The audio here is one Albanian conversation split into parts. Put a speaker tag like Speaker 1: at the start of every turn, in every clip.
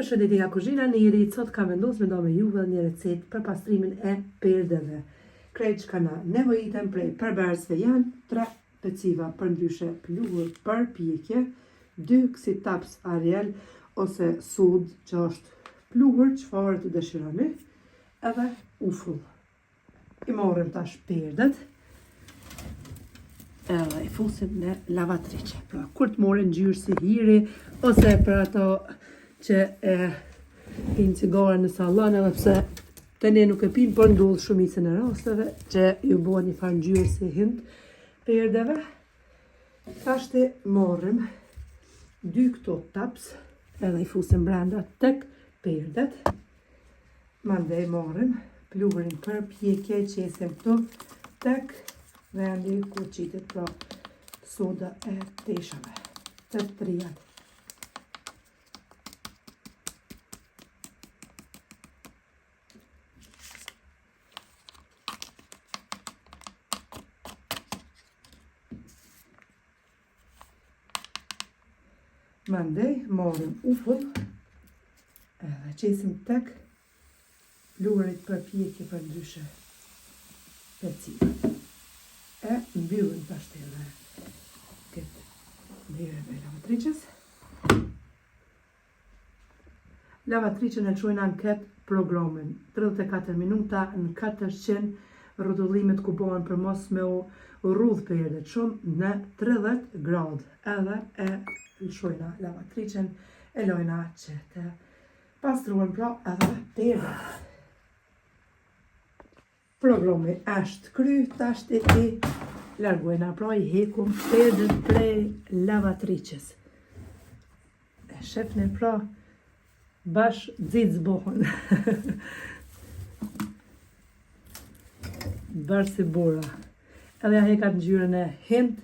Speaker 1: Përshëndetje nga kuzhina Neri, sot kam vendosur me do me juve një recetë për pastrimin e perdeve. Krejt që kana nevojitem prej përbersve janë 3 peciva për ndryshe pluhur për pjekje, 2 kësi taps Ariel ose sud që është pluhur çfarë të dëshironi, edhe ufull. I morëm tash perdet edhe i fusim në lavatriçe. Pra kur të morën ngjyrë si hiri ose për ato që e pinë cigare në sallon, edhe pse të ne nuk e pinë, por ndodh shumicën e rasteve që ju bëhen një farë ngjyrë si hind perdeve. Tashti morëm 2 këto taps edhe i fusim brenda tek perdet. Mandej morëm pluhurin për pjekje, qesim këtu tek vendi ku qitet pra soda e teshave, të trijat. Mandej morëm ufull edhe qesim tek pluhurit për pjekje për ndryshe peciva. E mbyllën tashti edhe këtë njerën e lavatriçes. Lavatriçen e çojna në këtë programin 34 minuta në 400 rrotullimet ku bëhen për mos me u rrudh perdet shumë në 30 gradë. Edhe e lëshojna lavatriçen, e lojna që të pastruhen pra edhe perdet. Programi është kry, tashti i largojna, pra i hekum perdet prej lavatriçes. E shefni pra bash xixë bohën. Bërë si bura. Edhe ja hekat ngjyrën e hind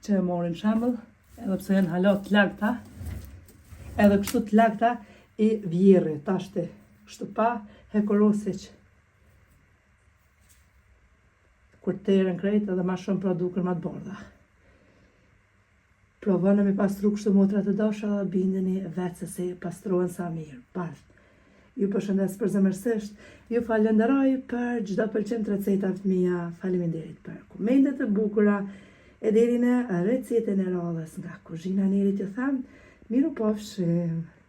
Speaker 1: që e morin shembull, edhe pse janë hala të lagta, edhe kështu të lagta i vjerri tashti, kështu pa hekurosiq. Kur terën krejt edhe ma shumë pra duken ma të bardha. Provoni me pastru kështu motra të dasha, bindeni vetë se si pastrohen sa mirë. Bardh. Ju përshëndes përzemërsisht, ju falenderoj për çdo pëlqim të recetat mia, faleminderit për komentet e bukura, e deri në recetën e radhës nga kuzhina Neri, ju them, miru pafshim.